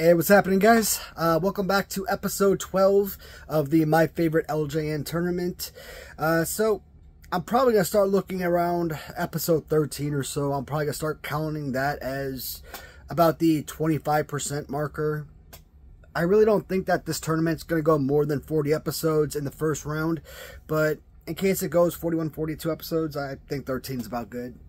Hey, what's happening, guys? Welcome back to episode 12 of the My Favorite LJN tournament. So I'm probably going to start looking around episode 13 or so. I'm probably going to start counting that as about the 25% marker. I really don't think that this tournament's going to go more than 40 episodes in the first round, but in case it goes 41, 42 episodes, I think 13 is about good.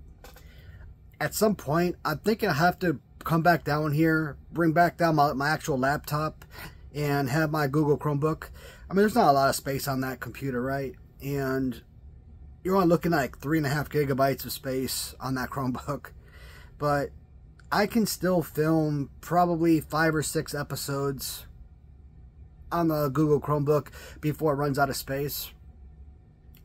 At some point, I'm thinking I have to come back down here, bring back down my actual laptop, and have my Google Chromebook. I mean, there's not a lot of space on that computer, right? And you're only looking at like 3.5 gigabytes of space on that Chromebook. But I can still film probably 5 or 6 episodes on the Google Chromebook before it runs out of space.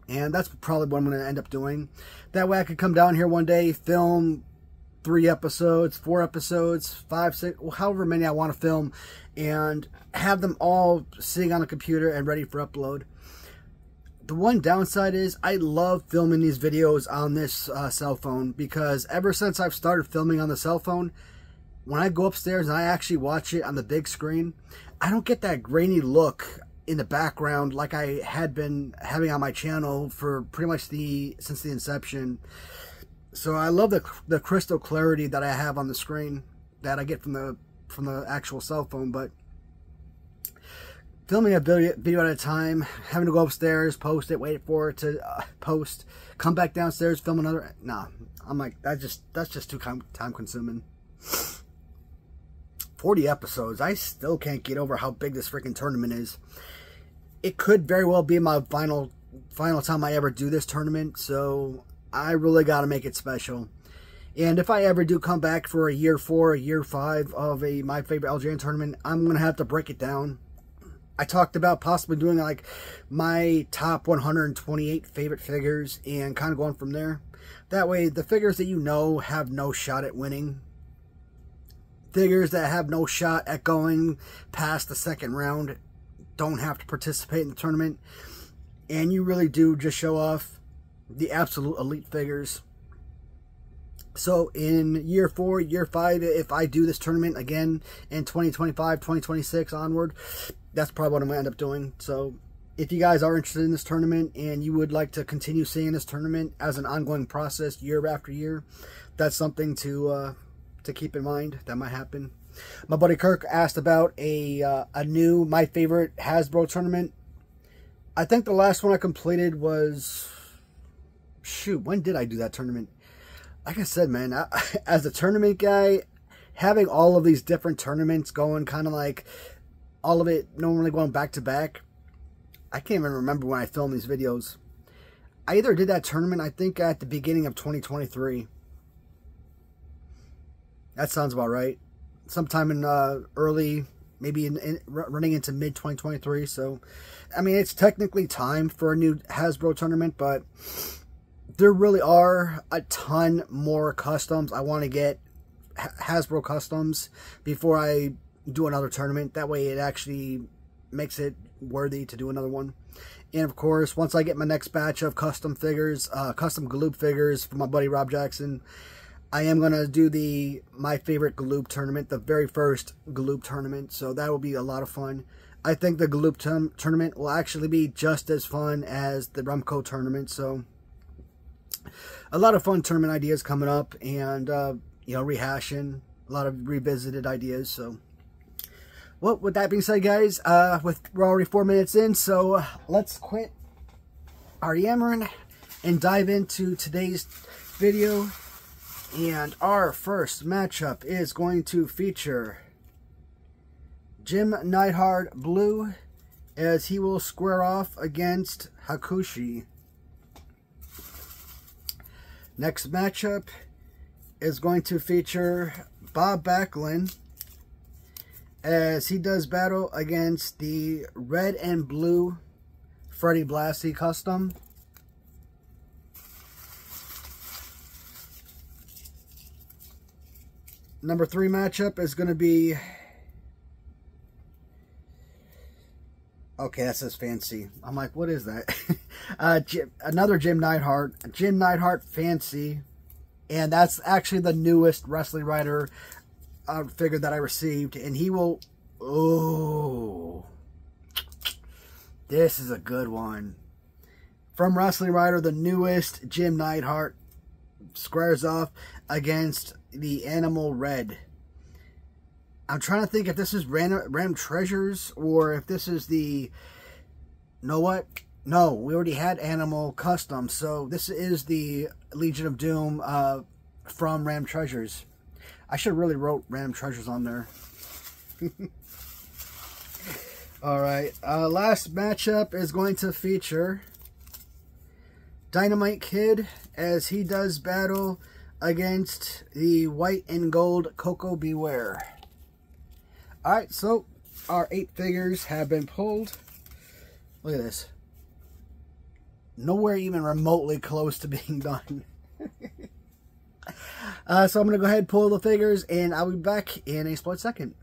And that's probably what I'm going to end up doing. That way I could come down here one day, film 3 episodes, 4 episodes, 5, 6, however many I want to film, and have them all sitting on the computer and ready for upload. The one downside is I love filming these videos on this cell phone, because ever since I've started filming on the cell phone, when I go upstairs and I actually watch it on the big screen, I don't get that grainy look in the background like I had been having on my channel for pretty much since the inception. So I love the crystal clarity that I have on the screen that I get from the actual cell phone. But filming a video at a time, having to go upstairs, post it, wait for it to post, come back downstairs, film another. Nah, I'm like, that's just too time consuming. 40 episodes. I still can't get over how big this freaking tournament is. It could very well be my final time I ever do this tournament. So I really got to make it special. And if I ever do come back for a year 4, a year 5 of My Favorite LJN tournament, I'm going to have to break it down. I talked about possibly doing like my top 128 favorite figures and kind of going from there. That way, the figures that you know have no shot at winning, figures that have no shot at going past the second round, don't have to participate in the tournament, and you really do just show off the absolute elite figures. So in year 4, year 5, if I do this tournament again in 2025, 2026 onward, that's probably what I'm going to end up doing. So if you guys are interested in this tournament and you would like to continue seeing this tournament as an ongoing process year after year, that's something to keep in mind. That might happen. My buddy Kirk asked about a new My Favorite Hasbro tournament. I think the last one I completed was, shoot, when did I do that tournament? Like I said, man, as a tournament guy, having all of these different tournaments going, kind of like all of it normally going back to back, I can't even remember when I filmed these videos. I either did that tournament, I think, at the beginning of 2023. That sounds about right. Sometime in early, maybe running into mid-2023. So, I mean, it's technically time for a new Hasbro tournament, but there really are a ton more customs I want to get, Hasbro customs, before I do another tournament. That way it actually makes it worthy to do another one. And of course, once I get my next batch of custom figures, custom Galoob figures from my buddy Rob Jackson, I am going to do the My Favorite Galoob tournament, the very first Galoob tournament. So that will be a lot of fun. I think the Galoob tournament will actually be just as fun as the Rumco tournament. So a lot of fun tournament ideas coming up, and you know, rehashing a lot of revisited ideas. So, well, with that being said, guys, we're already 4 minutes in, so let's quit our yammering and dive into today's video. And our first matchup is going to feature Jim Neidhart Blue, as he will square off against Hakushi. Next matchup is going to feature Bob Backlund, as he does battle against the red and blue Freddie Blassie custom. Number 3 matchup is going to be, okay, that says fancy. I'm like, what is that? Another Jim Neidhart Fancy, and that's actually the newest wrestling writer figure that I received, and he will... Oh, this is a good one. From Wrestling Writer, the newest Jim Neidhart squares off against the Animal Red. I'm trying to think if this is Random Treasures or if this is the... Know what? No, we already had Animal Custom, so this is the Legion of Doom from Random Treasures. I should have really wrote Random Treasures on there. Alright, last matchup is going to feature Dynamite Kid as he does battle against the white and gold Coco Beware. Alright, so our 8 figures have been pulled. Look at this. Nowhere even remotely close to being done. So I'm going to go ahead and pull the figures, and I'll be back in a split second.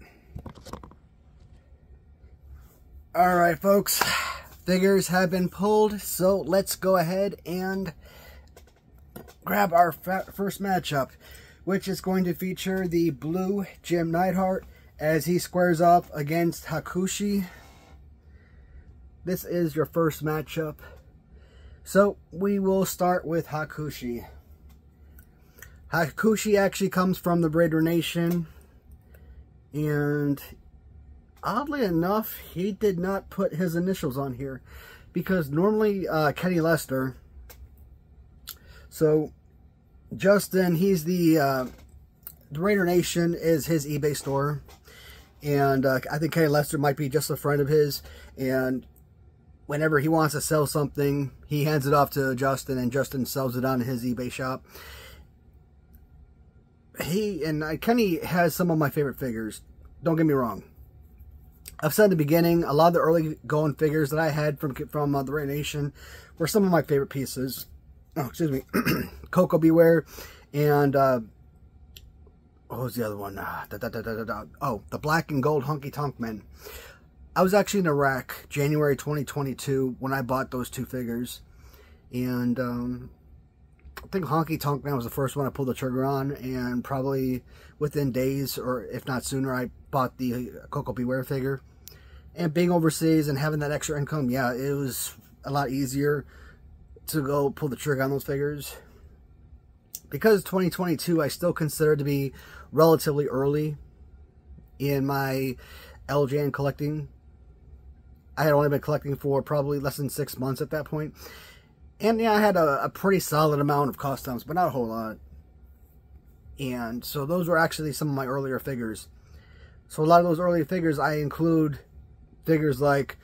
Alright, folks. Figures have been pulled, so let's go ahead and grab our first matchup, which is going to feature the blue Jim Neidhart as he squares off against Hakushi. This is your first matchup. So we will start with Hakushi. Hakushi actually comes from the Raider Nation, and oddly enough, he did not put his initials on here, because normally Kenny Lester. So Justin, he's the Raider Nation is his eBay store, and I think Kenny Lester might be just a friend of his, and whenever he wants to sell something, he hands it off to Justin, and Justin sells it on his eBay shop. Kenny has some of my favorite figures. Don't get me wrong. I've said in the beginning, a lot of the early going figures that I had from the Raider Nation were some of my favorite pieces. Oh, excuse me. Coco Beware and what was the other one? Oh, the black and gold Honky Tonk Men. I was actually in Iraq, January 2022, when I bought those 2 figures. And I think Honky Tonk Man was the first one I pulled the trigger on, and probably within days, or if not sooner, I bought the Coco Beware figure. And being overseas and having that extra income, yeah, it was a lot easier to go pull the trigger on those figures. Because 2022, I still consider to be relatively early in my LJN collecting. I had only been collecting for probably less than 6 months at that point. And yeah, I had a pretty solid amount of customs, but not a whole lot. And so those were actually some of my earlier figures. So a lot of those earlier figures, I include figures like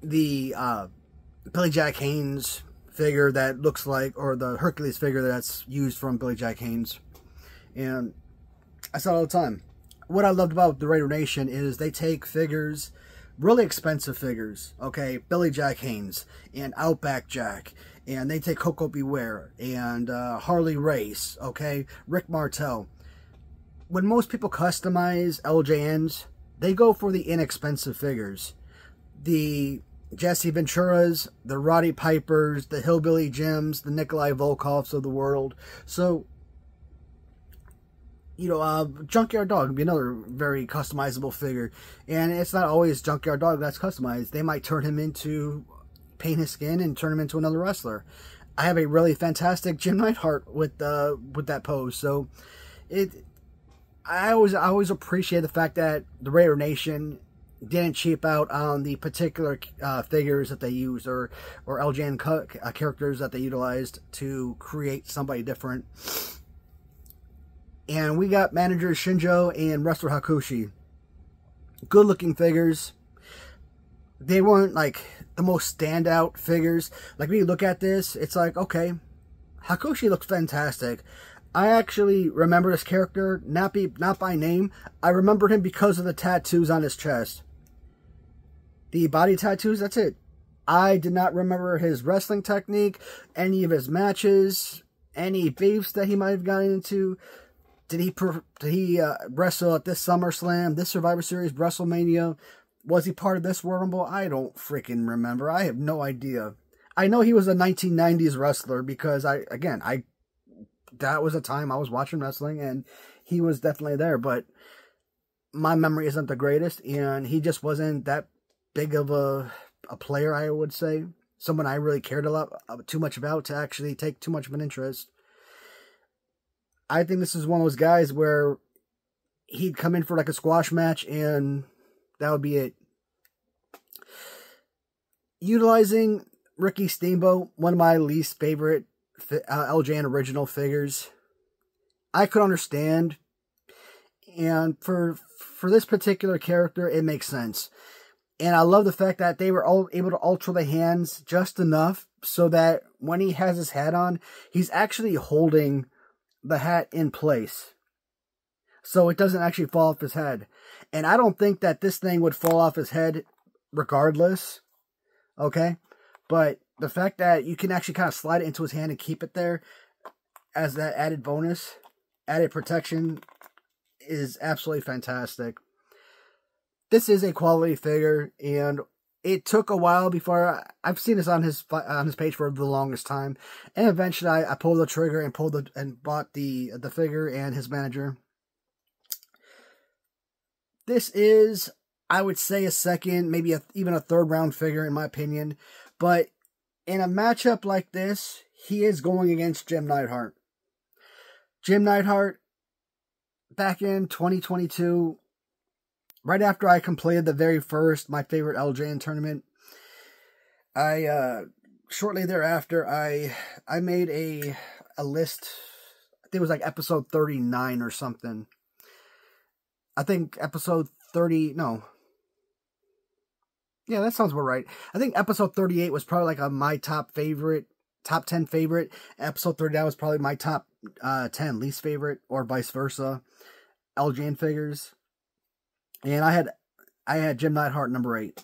the Billy Jack Haynes figure that looks like, or the Hercules figure that's used from Billy Jack Haynes. And I saw it all the time. What I loved about the Raider Nation is they take figures, really expensive figures, okay, Billy Jack Haynes and Outback Jack, and they take Coco Beware and Harley Race, okay, Rick Martel. When most people customize LJNs, they go for the inexpensive figures. The Jesse Venturas, the Roddy Pipers, the Hillbilly Jims, the Nikolai Volkovs of the world. So, you know, Junkyard Dog would be another very customizable figure. And it's not always Junkyard Dog that's customized. They might turn him into, paint his skin and turn him into another wrestler. I have a really fantastic Jim Neidhart with that pose. So, I always appreciate the fact that the Raider Nation didn't cheap out on the particular figures that they used, or LJN characters that they utilized to create somebody different. And we got manager Shinjo and wrestler Hakushi. Good looking figures. They weren't like the most standout figures. Like when you look at this, it's like, okay, Hakushi looks fantastic. I actually remember this character, not by name. I remembered him because of the tattoos on his chest. The body tattoos, that's it. I did not remember his wrestling technique, any of his matches, any beefs that he might have gotten into. Did he wrestle at this SummerSlam, this Survivor Series, WrestleMania? Was he part of this Royal Rumble? I don't freaking remember. I have no idea. I know he was a 1990s wrestler because that was a time I was watching wrestling and he was definitely there. But my memory isn't the greatest, and he just wasn't that big of a player, I would say. Someone I really cared a lot too much about to actually take too much of an interest. I think this is one of those guys where he'd come in for like a squash match, and that would be it. Utilizing Ricky Steamboat, one of my least favorite LJN original figures. I could understand, and for this particular character, it makes sense. And I love the fact that they were all able to alter the hands just enough so that when he has his hat on, he's actually holding the hat in place, so it doesn't actually fall off his head. And I don't think that this thing would fall off his head regardless, okay? But the fact that you can actually kind of slide it into his hand and keep it there as that added bonus, added protection, is absolutely fantastic. This is a quality figure, and it took a while before I've seen this on his page for the longest time, and eventually I pulled the trigger and bought the figure and his manager. This is, I would say, a second, maybe even a third round figure in my opinion, but in a matchup like this, he is going against Jim Neidhart. Jim Neidhart, back in 2022. Right after I completed the very first My Favorite LJN tournament, shortly thereafter, I made a list. I think it was like episode 39 or something. I think episode 30, no. Yeah, that sounds about right. I think episode 38 was probably like my top 10 favorite. Episode 39 was probably my top 10 least favorite, or vice versa, LJN figures. And I had Jim Neidhart number 8.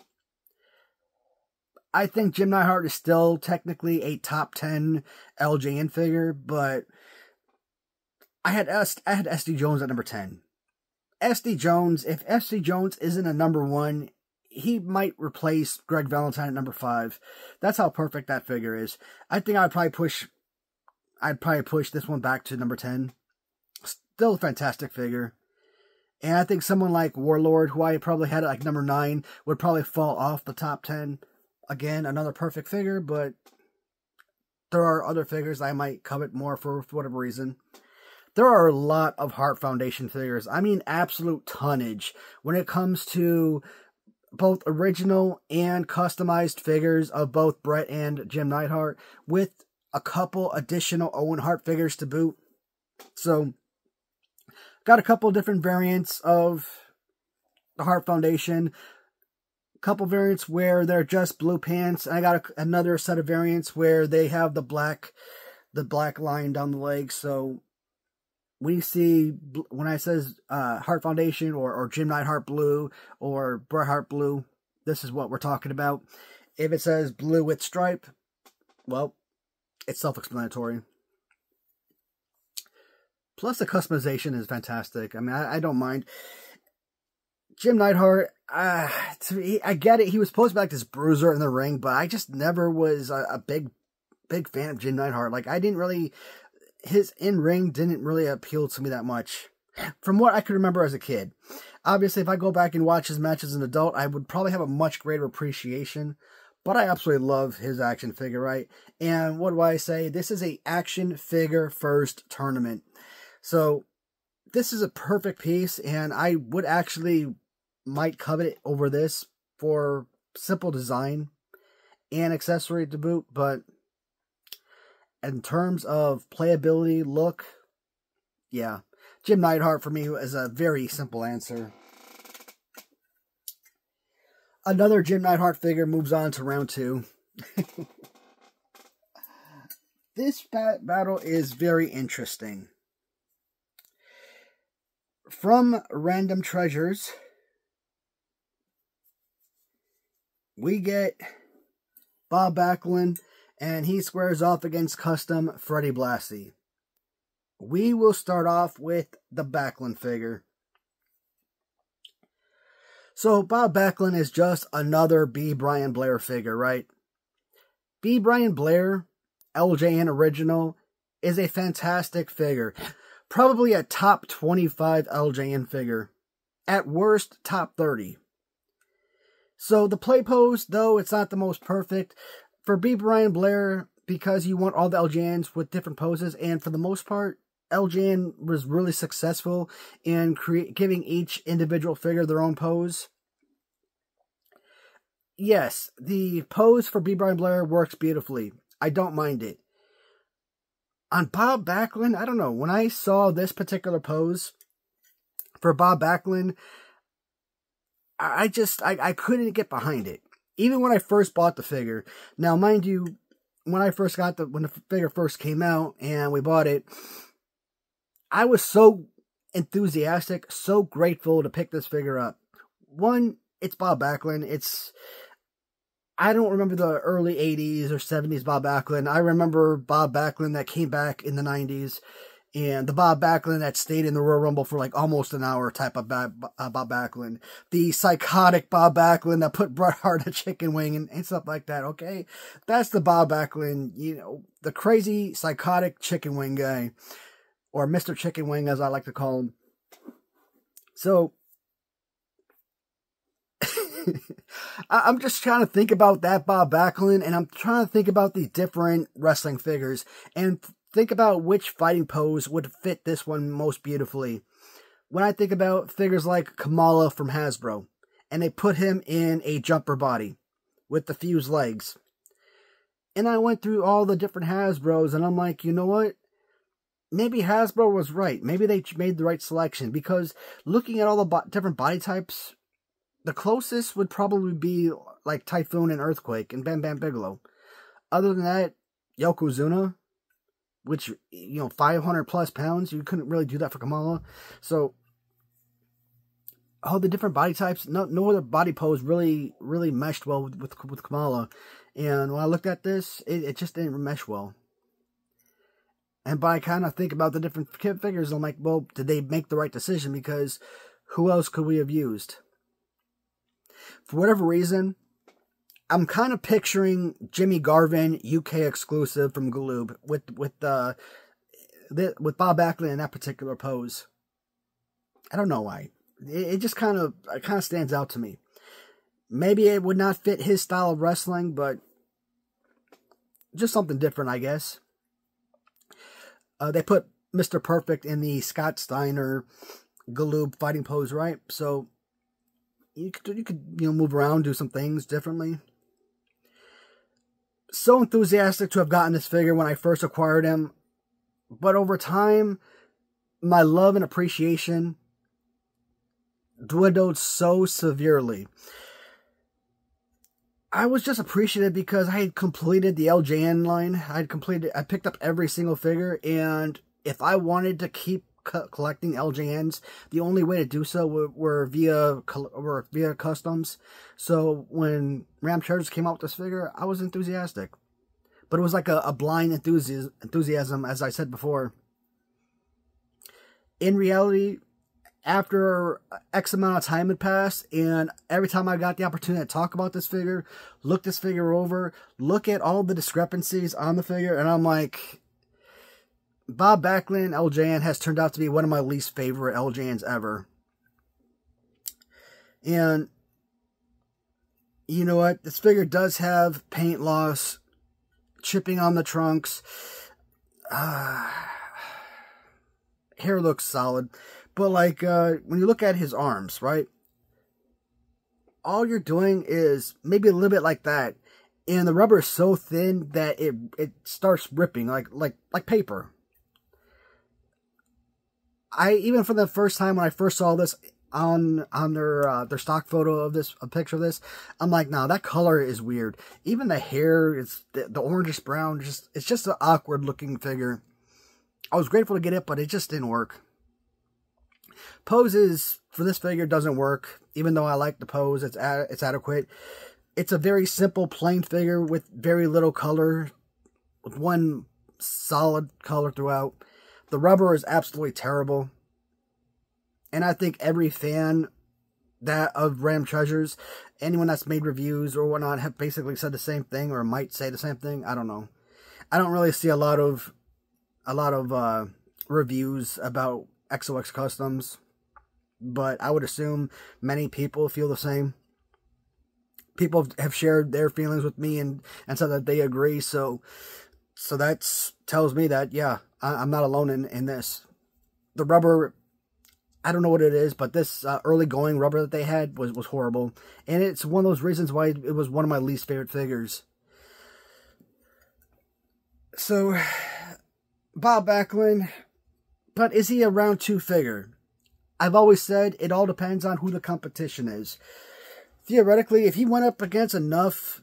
I think Jim Neidhart is still technically a top 10 LJN figure, but I had SD Jones at number 10. SD Jones, if SD Jones isn't a number 1, he might replace Greg Valentine at number 5. That's how perfect that figure is. I think I'd probably push this one back to number 10. Still a fantastic figure. And I think someone like Warlord, who I probably had at like number 9, would probably fall off the top 10. Again, another perfect figure, but there are other figures I might covet more for whatever reason. There are a lot of Hart Foundation figures. I mean, absolute tonnage when it comes to both original and customized figures of both Bret and Jim Neidhart, with a couple additional Owen Hart figures to boot. So, got a couple different variants of the Hart Foundation. A couple variants where they're just blue pants. And I got another set of variants where they have the black line down the leg. So when I says Hart Foundation or Jim Neidhart blue or Bret Hart blue, this is what we're talking about. If it says blue with stripe, well, it's self-explanatory. Plus, the customization is fantastic. I mean, I don't mind. Jim Neidhart, I get it. He was supposed to be like this bruiser in the ring, but I just never was a big fan of Jim Neidhart. Like, his in-ring didn't really appeal to me that much, from what I could remember as a kid. Obviously, if I go back and watch his matches as an adult, I would probably have a much greater appreciation. But I absolutely love his action figure, right? And what do I say? This is a action figure first tournament. So, this is a perfect piece, and I would actually might covet it over this for simple design and accessory to boot, but in terms of playability, look, yeah, Jim Neidhart for me is a very simple answer. Another Jim Neidhart figure moves on to round 2. This battle is very interesting. From Random Treasures, we get Bob Backlund, and he squares off against Custom Freddie Blassie. We will start off with the Backlund figure. So, Bob Backlund is just another B. Brian Blair figure, right? B. Brian Blair, LJN original, is a fantastic figure. Probably a top 25 LJN figure. At worst, top 30. So the play pose, though it's not the most perfect, for B. Brian Blair, because you want all the LJNs with different poses, and for the most part, LJN was really successful in giving each individual figure their own pose. Yes, the pose for B. Brian Blair works beautifully. I don't mind it. On Bob Backlund, I don't know. When I saw this particular pose for Bob Backlund, I couldn't get behind it. Even when I first bought the figure. Now, mind you, when the figure first came out and we bought it, I was so enthusiastic, so grateful to pick this figure up. One, it's Bob Backlund. I don't remember the early 80s or 70s Bob Backlund. I remember Bob Backlund that came back in the 90s. And the Bob Backlund that stayed in the Royal Rumble for like almost an hour type of Bob Backlund. The psychotic Bob Backlund that put Bret Hart a chicken wing and stuff like that, okay? That's the Bob Backlund, you know, the crazy psychotic chicken wing guy. Or Mr. Chicken Wing, as I like to call him. So, I'm just trying to think about that Bob Backlund, and I'm trying to think about the different wrestling figures, and think about which fighting pose would fit this one most beautifully. When I think about figures like Kamala from Hasbro, and they put him in a jumper body with the fused legs. And I went through all the different Hasbros, and I'm like, you know what? Maybe Hasbro was right. Maybe they made the right selection, because looking at all the different body types, the closest would probably be like Typhoon and Earthquake and Bam Bam Bigelow. Other than that, Yokozuna, which, you know, 500 plus pounds, you couldn't really do that for Kamala. So, all the different body types, no other body pose really meshed well with Kamala. And when I looked at this, it just didn't mesh well. And by kind of think about the different figures, I'm like, well, did they make the right decision? Because who else could we have used? For whatever reason, I'm kind of picturing Jimmy Garvin, UK exclusive from Galoob, with Bob Backlund in that particular pose. I don't know why. It just kind of stands out to me. Maybe it would not fit his style of wrestling, but just something different, I guess. They put Mr. Perfect in the Scott Steiner Galoob fighting pose, right? So you could move around, do some things differently. So enthusiastic to have gotten this figure when I first acquired him, but over time, my love and appreciation dwindled so severely. I was just appreciative because I had completed the LJN line. I picked up every single figure, and if I wanted to keep collecting LJNs, the only way to do so were via customs. So when Ram Chargers came out with this figure, I was enthusiastic. But it was like a blind enthusiasm, as I said before. In reality, after X amount of time had passed, and every time I got the opportunity to talk about this figure, look this figure over, look at all the discrepancies on the figure, and I'm like, Bob Backlund LJN has turned out to be one of my least favorite LJNs ever. And you know what? This figure does have paint loss, chipping on the trunks. Hair looks solid. But, like, when you look at his arms, right? All you're doing is maybe a little bit like that. And the rubber is so thin that it starts ripping like paper. Even for the first time when I first saw this on their stock photo of this, a picture of this, I'm like, nah, that color is weird. Even the hair, the orangish brown, it's just an awkward looking figure. I was grateful to get it, but it just didn't work. Poses for this figure doesn't work, even though I like the pose. It's adequate. It's a very simple, plain figure with very little color, with one solid color throughout. The rubber is absolutely terrible. And I think every fan of Ram Treasures, anyone that's made reviews or whatnot, have basically said the same thing, or might say the same thing. I don't know. I don't really see a lot of reviews about XOX Customs. but I would assume many people feel the same. People have shared their feelings with me and said that they agree. So that tells me that, yeah, I'm not alone in this. The rubber, I don't know what it is, but this early going rubber that they had was horrible. And it's one of those reasons why it was one of my least favorite figures. So, Bob Backlund, but is he a round 2 figure? I've always said it all depends on who the competition is. Theoretically, if he went up against enough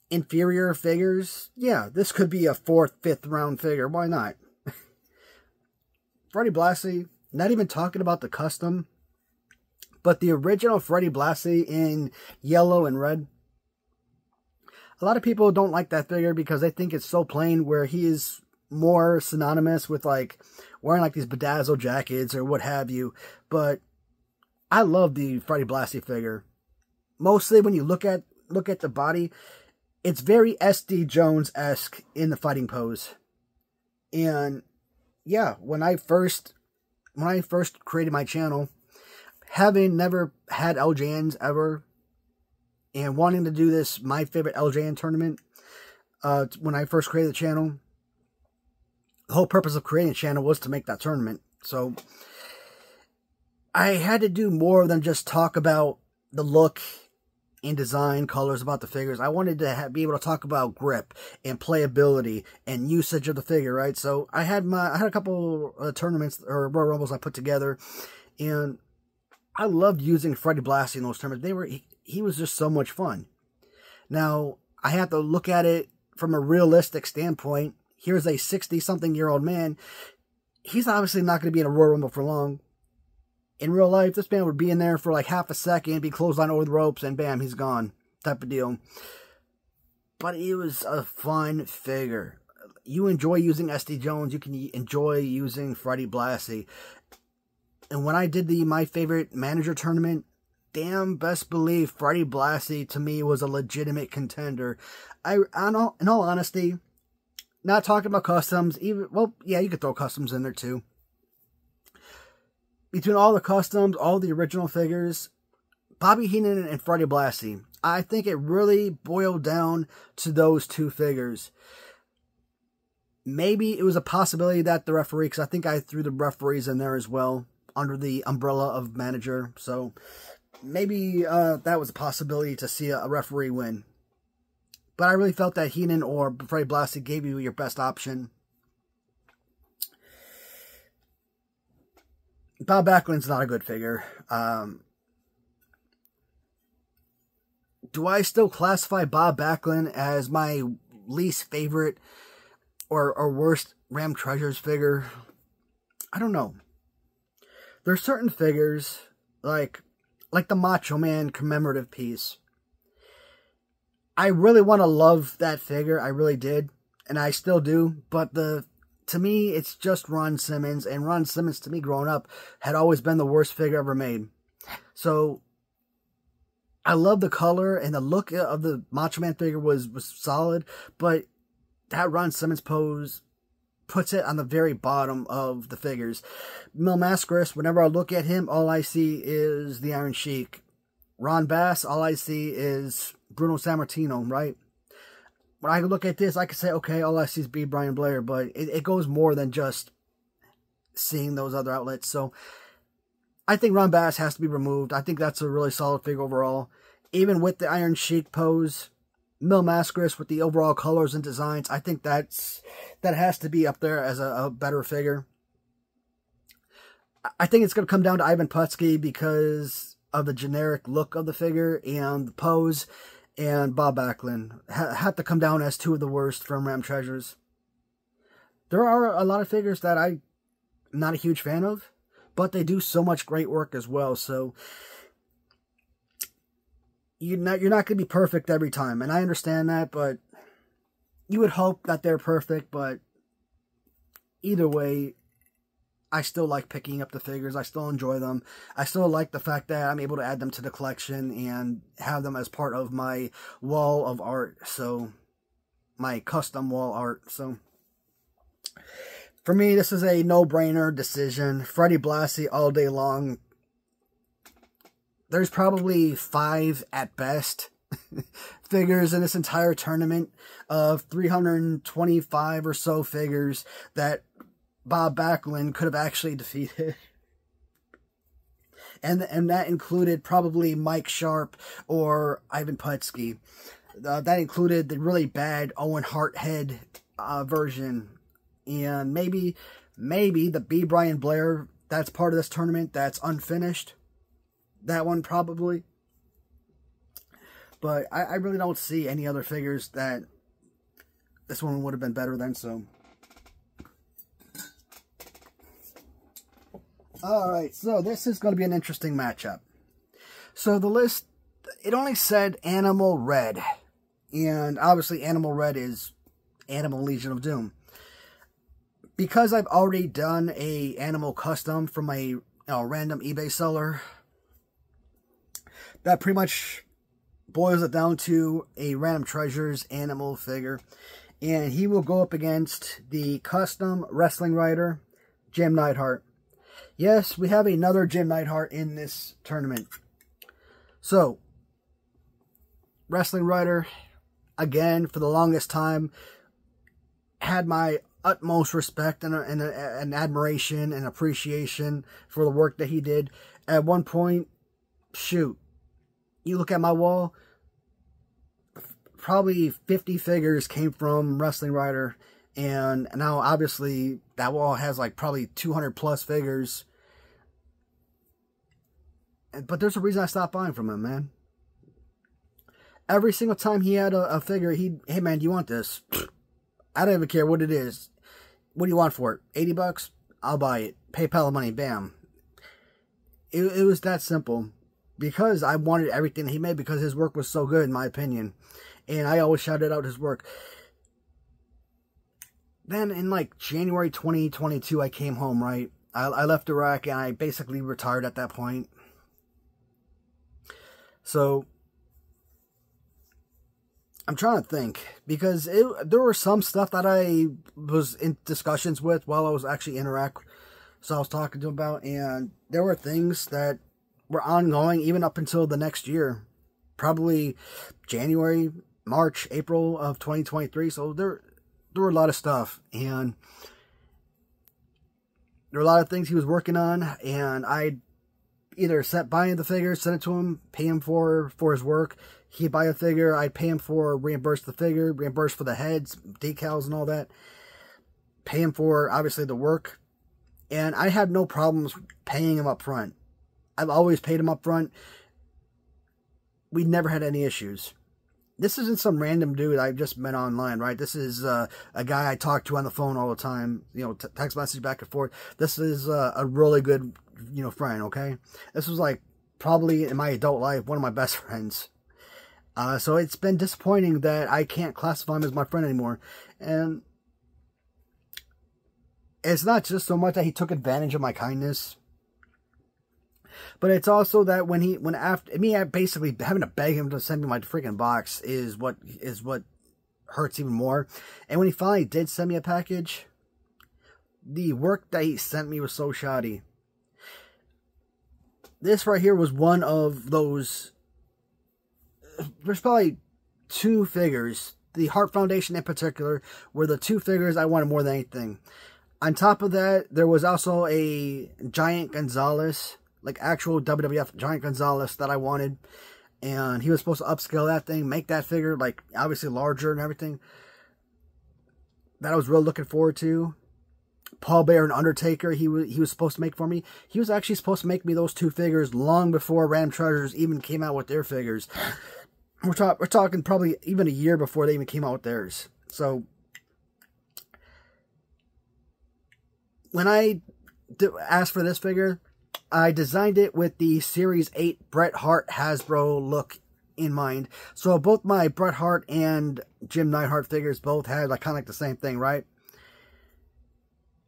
inferior figures, yeah, this could be a 4th, 5th round figure. Why not? Freddie Blassie, not even talking about the custom, but the original Freddie Blassie in yellow and red. A lot of people don't like that figure because they think it's so plain, where he is more synonymous with like wearing like these bedazzled jackets or what have you. But I love the Freddie Blassie figure. Mostly when you look at the body, it's very SD Jones-esque in the fighting pose. And yeah, when I first created my channel, having never had LJNs ever, and wanting to do this my favorite LJN tournament, when I first created the channel, the whole purpose of creating a channel was to make that tournament. So I had to do more than just talk about the look and design, colors about the figures. I wanted to be able to talk about grip and playability and usage of the figure, right? So I had a couple tournaments or Royal Rumbles I put together, and I loved using Freddie Blassie in those tournaments. He was just so much fun. Now I have to look at it from a realistic standpoint. Here's a 60-something-year-old man. He's obviously not going to be in a Royal Rumble for long. In real life, this man would be in there for like half a second, be clotheslined over the ropes, and bam, he's gone. Type of deal. But it was a fun figure. You enjoy using SD Jones, you can enjoy using Freddie Blassie. And when I did the My Favorite Manager tournament, damn, best believe Freddie Blassie to me was a legitimate contender. In all honesty, not talking about customs, well, yeah, you could throw customs in there too. Between all the customs, all the original figures, Bobby Heenan and Freddie Blassie, I think it really boiled down to those 2 figures. Maybe it was a possibility that the referee, because I think I threw the referees in there as well, under the umbrella of manager. So maybe that was a possibility to see a referee win. But I really felt that Heenan or Freddie Blassie gave you your best option. Bob Backlund's not a good figure. Do I still classify Bob Backlund as my least favorite or worst Ram Treasures figure? I don't know. There's certain figures, like the Macho Man commemorative piece. I really want to love that figure. I really did. And I still do. But to me, it's just Ron Simmons. And Ron Simmons, to me, growing up, had always been the worst figure ever made. So I love the color, and the look of the Macho Man figure was solid. But that Ron Simmons pose puts it on the very bottom of the figures. Mil Mascaris, whenever I look at him, all I see is the Iron Sheik. Ron Bass, all I see is Bruno Sammartino, right? When I look at this, I can say, okay, all I see is B. Brian Blair, but it goes more than just seeing those other outlets. So I think Ron Bass has to be removed. I think that's a really solid figure overall. Even with the Iron Sheik pose, Mil Mascaris with the overall colors and designs, I think that has to be up there as a better figure. I think it's going to come down to Ivan Putski because of the generic look of the figure and the pose, and Bob Backlund have to come down as 2 of the worst from Ram Treasures. There are a lot of figures that I'm not a huge fan of, but they do so much great work as well. So you're not going to be perfect every time, and I understand that, but you would hope that they're perfect. But either way, I still like picking up the figures. I still enjoy them. I still like the fact that I'm able to add them to the collection and have them as part of my wall of art. So, my custom wall art. So, For me, this is a no-brainer decision. Freddie Blassie all day long. There's probably 5 at best figures in this entire tournament of 325 or so figures that Bob Backlund could have actually defeated. And that included probably Mike Sharp or Ivan Putski. That included the really bad Owen Hart head version. And maybe the B. Brian Blair that's part of this tournament that's unfinished. That one probably. But I really don't see any other figures that this one would have been better than, so. Alright, so this is going to be an interesting matchup. So the list, it only said Animal Red. And obviously Animal Red is Animal Legion of Doom. Because I've already done a Animal custom from a random eBay seller, that pretty much boils it down to a Random Treasures Animal figure. And he will go up against the custom Wrestling Rider, Jim Neidhart. Yes, we have another Jim Neidhart in this tournament. So, Wrestling Rider, again, for the longest time, had my utmost respect and admiration and appreciation for the work that he did. At one point, shoot, you look at my wall, probably 50 figures came from Wrestling Rider, and now obviously that wall has like probably 200 plus figures. But there's a reason I stopped buying from him, man. Every single time he had a figure, hey man, do you want this? I don't even care what it is. What do you want for it? 80 bucks? I'll buy it. PayPal money, bam. It was that simple. Because I wanted everything he made, because his work was so good, in my opinion. And I always shouted out his work. Then in like January 2022, I came home, right? I left Iraq and I basically retired at that point. So, I'm trying to think, because there were some stuff that I was in discussions with while I was actually in Iraq. So I was talking to him about, and there were things that were ongoing even up until the next year. Probably January, March, April of 2023. So there were a lot of stuff, and there were a lot of things he was working on, and I either buying the figure, send it to him, pay him for his work. He'd buy a figure, I'd pay him for, reimburse the figure, reimburse for the heads, decals and all that. Pay him for, obviously, the work. And I had no problems paying him up front. I've always paid him up front. We never had any issues. This isn't some random dude I just met online, right? This is a guy I talk to on the phone all the time. You know, text message back and forth. This is a really good, friend, okay? This was like, probably in my adult life, one of my best friends. So it's been disappointing that I can't classify him as my friend anymore. And it's not just so much that he took advantage of my kindness, but it's also that after me basically having to beg him to send me my freaking box is what hurts even more. And when he finally did send me a package, the work that he sent me was so shoddy. This right here was one of those. There's probably 2 figures. The Hart Foundation in particular were the 2 figures I wanted more than anything. On top of that, there was also a Giant Gonzalez, like actual WWF Giant Gonzalez that I wanted. And he was supposed to upscale that thing, make that figure like obviously larger and everything. That I was real looking forward to. Paul Bearer and Undertaker, he was supposed to make for me. He was actually supposed to make me those 2 figures long before Random Treasures even came out with their figures. We're talking probably even a year before they even came out with theirs. So, when I asked for this figure, I designed it with the Series 8 Bret Hart Hasbro look in mind. So, both my Bret Hart and Jim Neidhart figures both had like kind of like the same thing, right?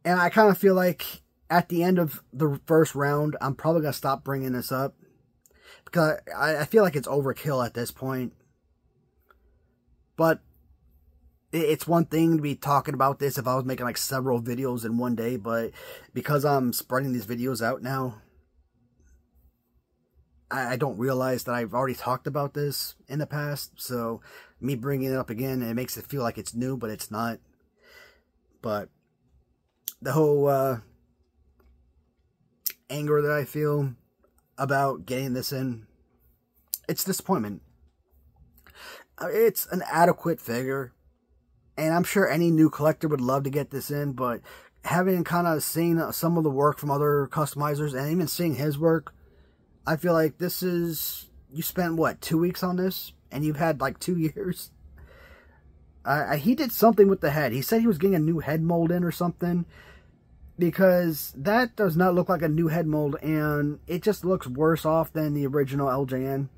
And I kind of feel like at the end of the first round, I'm probably going to stop bringing this up. Because I feel like it's overkill at this point. But it's one thing to be talking about this if I was making like several videos in one day, but because I'm spreading these videos out now, I don't realize that I've already talked about this in the past. So me bringing it up again, it makes it feel like it's new, but it's not. But the whole anger that I feel about getting this in, it's disappointment. It's an adequate figure, and I'm sure any new collector would love to get this in, but having kind of seen some of the work from other customizers, and even seeing his work, I feel like this is, you spent, what, 2 weeks on this? And you've had, like, 2 years? He did something with the head. He said he was getting a new head mold in or something, because that does not look like a new head mold, and it just looks worse off than the original LJN.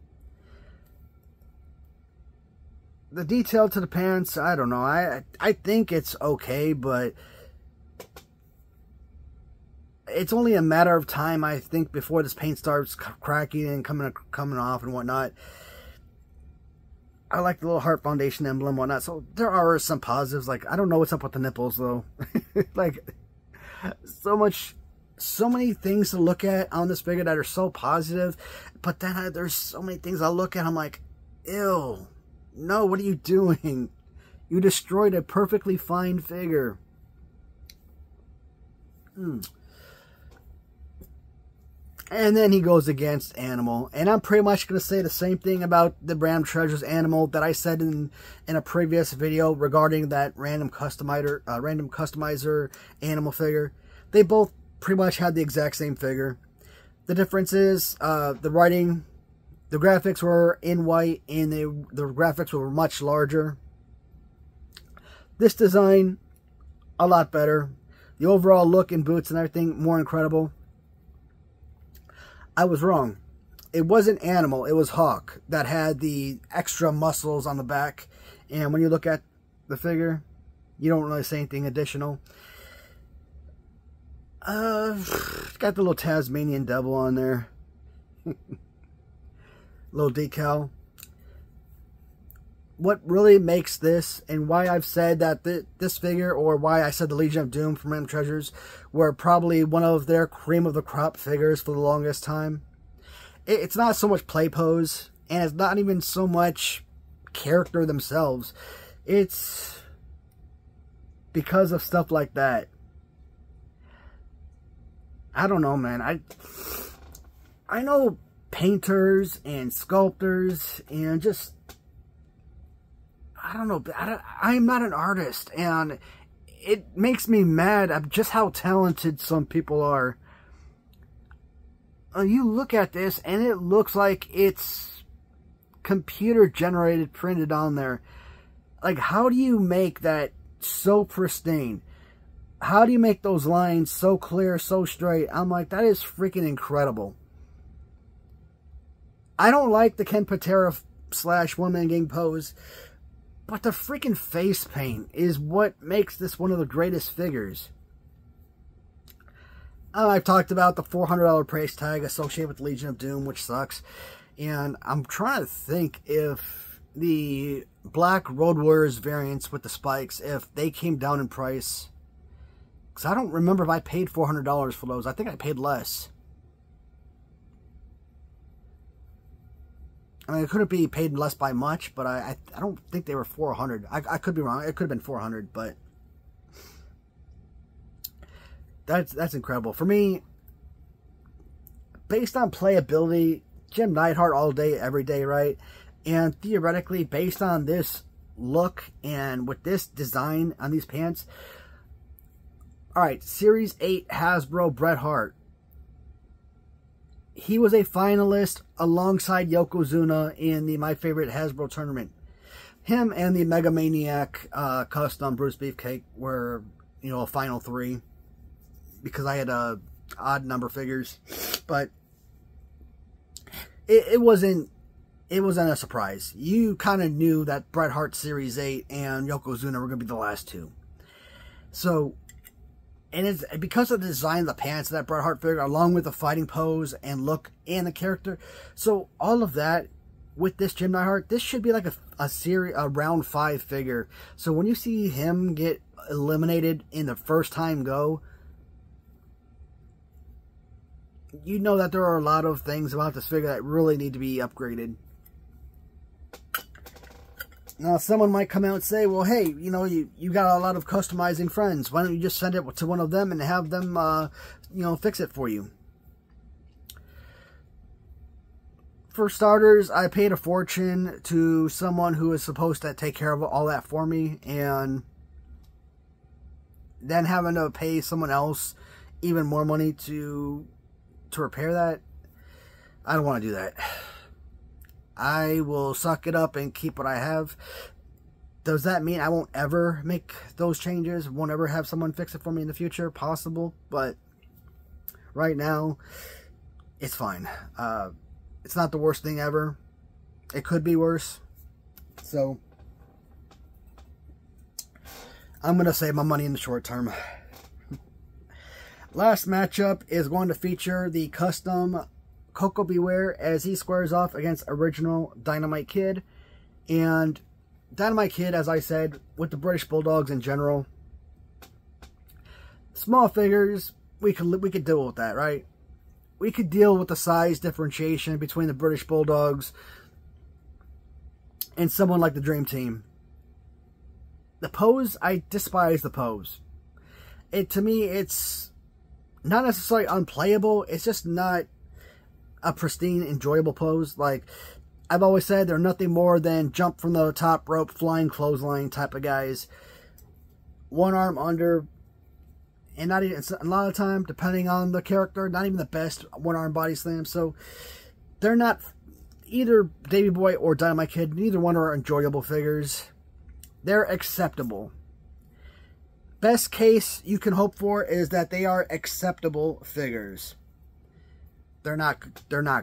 The detail to the pants, I don't know. I think it's okay, but it's only a matter of time, I think, before this paint starts cracking and coming off and whatnot. I like the little heart foundation emblem and whatnot, so there are some positives. Like, I don't know what's up with the nipples, though. Like, so many things to look at on this figure that are so positive, but then there's so many things I look at, I'm like, ew. No, what are you doing? You destroyed a perfectly fine figure. And then he goes against Animal. And I'm pretty much going to say the same thing about the Random Treasures Animal that I said in a previous video regarding that random customizer Animal figure. They both pretty much had the exact same figure. The difference is the writing. The graphics were in white, and the graphics were much larger. This design, a lot better. The overall look and boots and everything, more incredible. I was wrong. It wasn't Animal, it was Hawk that had the extra muscles on the back. And when you look at the figure, you don't really see anything additional. Got the little Tasmanian devil on there. Little decal. What really makes this, and why I've said that this figure, or why I said the Legion of Doom from Random Treasures were probably one of their cream of the crop figures for the longest time. It's not so much play pose, and it's not even so much character themselves. It's because of stuff like that. I don't know, man. I know painters and sculptors and just, I don't know, I'm not an artist, and it makes me mad at just how talented some people are. You look at this and it looks like it's computer generated, printed on there. Like, how do you make that so pristine? How do you make those lines so clear, so straight? I'm like, that is freaking incredible. I don't like the Ken Patera / One Man Gang pose, but the freaking face paint is what makes this one of the greatest figures. I've talked about the $400 price tag associated with Legion of Doom, which sucks. And I'm trying to think if the Black Road Warriors variants with the spikes, if they came down in price. Because I don't remember if I paid $400 for those. I think I paid less. I mean, it couldn't be paid less by much, but I don't think they were $400. I could be wrong. It could have been $400, but that's incredible. For me, based on playability, Jim Neidhart all day, every day, right? And theoretically, based on this look and with this design on these pants, alright, Series 8 Hasbro Bret Hart. He was a finalist alongside Yokozuna in the My Favorite Hasbro tournament. Him and the Mega Maniac custom Bruce Beefcake were, you know, a final 3. Because I had odd number figures. But it wasn't a surprise. You kind of knew that Bret Hart Series 8 and Yokozuna were going to be the last 2. So, and it's because of the design of the pants of that Bret Hart figure, along with the fighting pose and look and the character. So all of that with this Jim Neidhart, this should be like a round 5 figure. So when you see him get eliminated in the first time go, you know that there are a lot of things about this figure that really need to be upgraded. Now, someone might come out and say, well, hey, you know, you got a lot of customizing friends. Why don't you just send it to one of them and have them, you know, fix it for you? For starters, I paid a fortune to someone who is supposed to take care of all that for me, and then having to pay someone else even more money to repair that, I don't want to do that. I will suck it up and keep what I have. Does that mean I won't ever make those changes? Won't ever have someone fix it for me in the future? Possible, but right now, it's fine. It's not the worst thing ever. It could be worse. So, I'm going to save my money in the short term. Last matchup is going to feature the custom Coco Beware as he squares off against original Dynamite Kid. And Dynamite Kid, as I said, with the British Bulldogs in general, small figures, we could deal with that, right? We could deal with the size differentiation between the British Bulldogs and someone like the Dream Team. The pose, I despise the pose. To me, it's not necessarily unplayable. It's just not a pristine, enjoyable pose. Like I've always said, they're nothing more than jump from the top rope, flying clothesline type of guys. One arm under, and not even, a lot of time, depending on the character, not even the best one arm body slam. So they're not, either Davey Boy or Dynamite Kid, neither one are enjoyable figures. They're acceptable. Best case you can hope for is that they are acceptable figures. They're not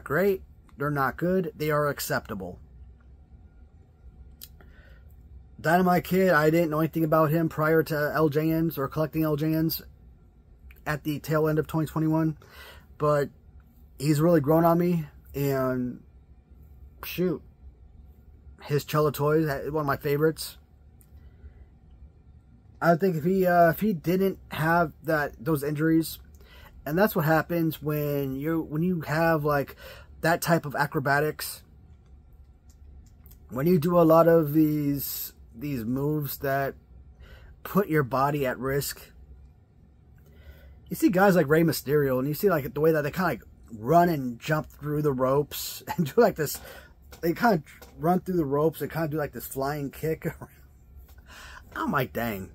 great. They're not good. They are acceptable. Dynamite Kid, I didn't know anything about him prior to LJNs or collecting LJNs at the tail end of 2021. But he's really grown on me. And shoot, his Cello Toys, one of my favorites. I think if he didn't have those injuries, and that's what happens when you have like that type of acrobatics, when you do a lot of these moves that put your body at risk. You see guys like Rey Mysterio, and you see like the way that they kind of like run and jump through the ropes and do like this. They kind of run through the ropes and kind of do like this flying kick. I'm like, dang.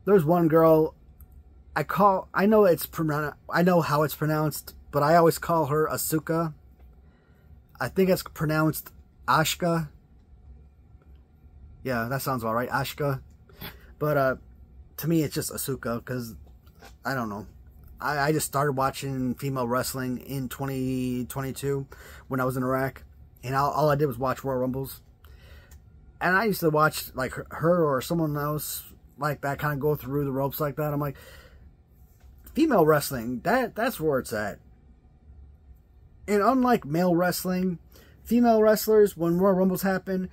There's one girl I know how it's pronounced, but I always call her Asuka. I think it's pronounced Ashka. Yeah, that sounds all right, Ashka. But to me, it's just Asuka because I don't know. I just started watching female wrestling in 2022 when I was in Iraq, and all I did was watch Royal Rumbles. And I used to watch like her or someone else like that kind of go through the ropes like that. I'm like, female wrestling, that's where it's at. And unlike male wrestling, female wrestlers, when Royal Rumbles happen,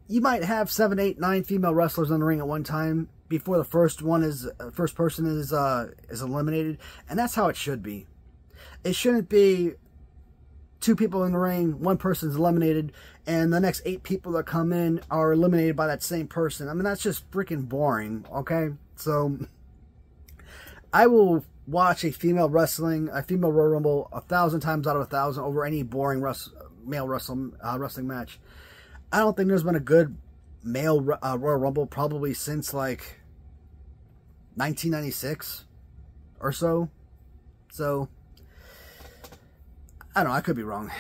you might have 7, 8, 9 female wrestlers in the ring at one time before the first person is eliminated, and that's how it should be. It shouldn't be 2 people in the ring, 1 person's eliminated, and the next 8 people that come in are eliminated by that same person. I mean, that's just freaking boring, okay? So, I will watch a female Royal Rumble 1,000 times out of 1,000 over any boring male wrestling match. I don't think there's been a good male Royal Rumble probably since like 1996 or so. So, I don't know, I could be wrong.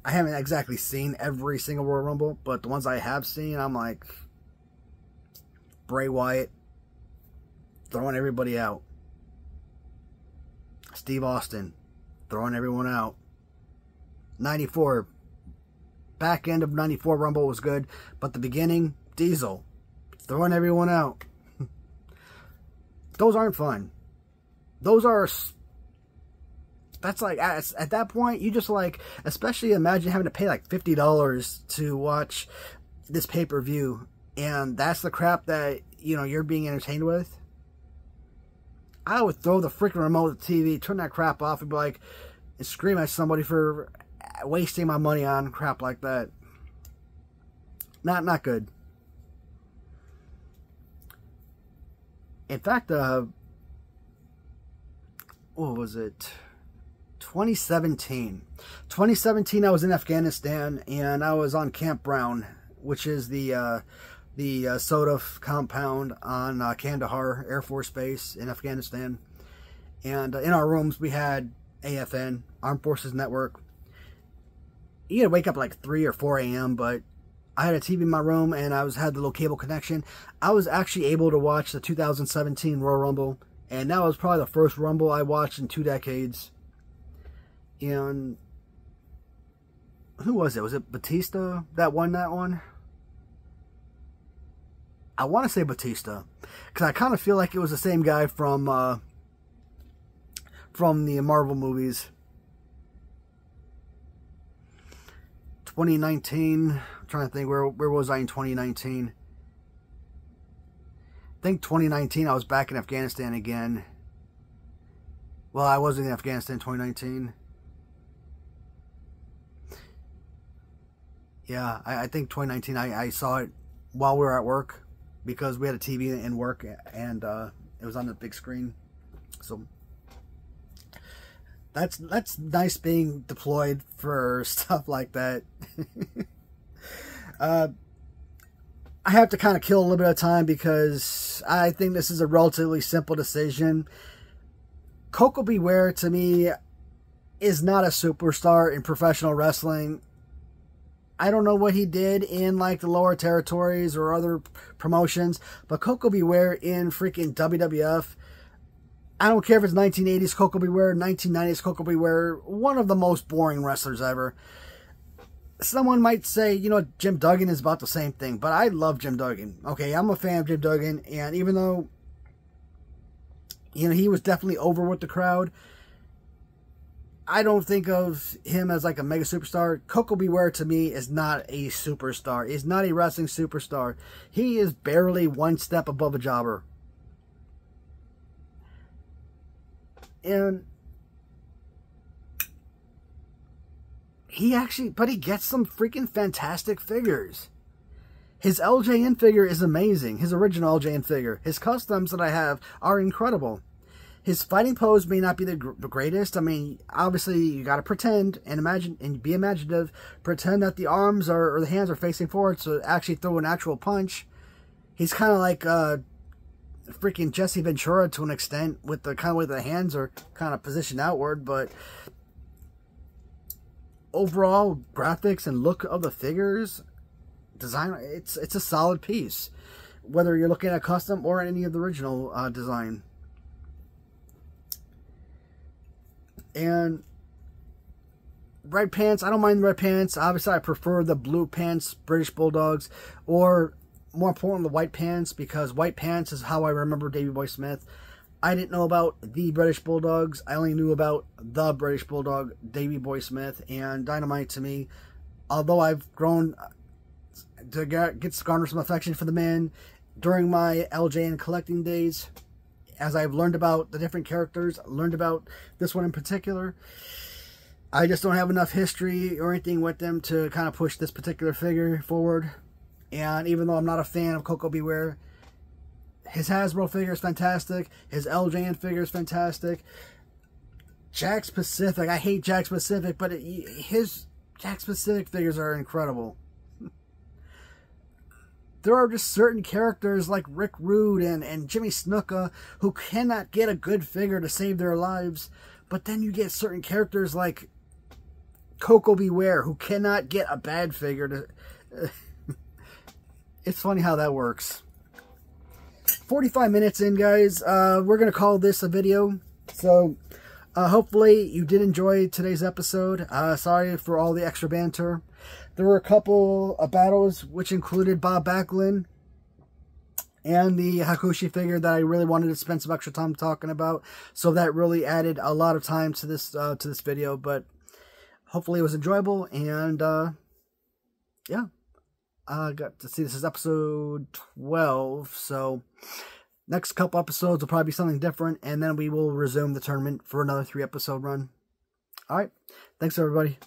I haven't exactly seen every single Royal Rumble, but the ones I have seen, I'm like, Bray Wyatt throwing everybody out. Steve Austin throwing everyone out. 94, back end of 94 Rumble was good, but the beginning, Diesel throwing everyone out. Those aren't fun. Those are that's like, at that point, you just like, especially imagine having to pay like $50 to watch this pay-per-view, and that's the crap that, you know, you're being entertained with. I would throw the freaking remote of the TV, turn that crap off, and be like, and scream at somebody for wasting my money on crap like that. Not good. In fact, what was it? 2017. 2017, I was in Afghanistan, and I was on Camp Brown, which is the SOTA compound on Kandahar Air Force Base in Afghanistan. And in our rooms, we had AFN, Armed Forces Network. You had to wake up like 3 or 4 a.m., but I had a TV in my room, and I had the little cable connection. I was actually able to watch the 2017 Royal Rumble, and that was probably the first Rumble I watched in 2 decades. And who was it? Was it Batista that won that one? I want to say Batista, because I kind of feel like it was the same guy from the Marvel movies. 2019, I'm trying to think, where was I in 2019? I think 2019 I was back in Afghanistan again. Well, I was in Afghanistan in 2019. Yeah, I think 2019 I saw it while we were at work, because we had a TV in work, and it was on the big screen. So that's nice being deployed for stuff like that. I have to kind of kill a little bit of time because I think this is a relatively simple decision. Koko B. Ware, to me, is not a superstar in professional wrestling. I don't know what he did in like the lower territories or other promotions, but Koko B. Ware in freaking WWF, I don't care if it's 1980s Koko B. Ware, 1990s Koko B. Ware, one of the most boring wrestlers ever. Someone might say, you know, Jim Duggan is about the same thing, but I love Jim Duggan. Okay, I'm a fan of Jim Duggan, and even though, you know, he was definitely over with the crowd, I don't think of him as like a mega superstar. Koko B. Ware, to me, is not a superstar. He's not a wrestling superstar. He is barely one step above a jobber. And he gets some freaking fantastic figures. His LJN figure is amazing. His original LJN figure. His customs that I have are incredible. His fighting pose may not be the greatest. I mean, obviously, you got to pretend and imagine and be imaginative. Pretend that the arms or the hands are facing forward, so actually throw an actual punch. He's kind of like freaking Jesse Ventura to an extent, with the kind of way the hands are kind of positioned outward. But overall, graphics and look of the figures, design, it's a solid piece, whether you're looking at custom or any of the original design. And red pants, I don't mind the red pants. Obviously, I prefer the blue pants, British Bulldogs, or more important, the white pants, because white pants is how I remember Davey Boy Smith. I didn't know about the British Bulldogs. I only knew about the British Bulldog, Davey Boy Smith, and Dynamite to me. Although I've grown to garner some affection for the man during my LJN collecting days, as I've learned about the different characters, learned about this one in particular, I just don't have enough history or anything with them to kind of push this particular figure forward. And even though I'm not a fan of Koko B. Ware, his Hasbro figure is fantastic. His LJN figure is fantastic. Jakks Pacific, I hate Jakks Pacific, but his Jakks Pacific figures are incredible. There are just certain characters like Rick Rude and Jimmy Snuka who cannot get a good figure to save their lives. But then you get certain characters like Koko B. Ware who cannot get a bad figure to... It's funny how that works. 45 minutes in, guys. We're going to call this a video. So, hopefully you did enjoy today's episode. Sorry for all the extra banter. There were a couple of battles which included Bob Backlund and the Hakushi figure that I really wanted to spend some extra time talking about. So that really added a lot of time to this video, but hopefully it was enjoyable. And yeah, I got to see this is episode 12. So next couple episodes will probably be something different, and then we will resume the tournament for another 3-episode run. All right, thanks everybody.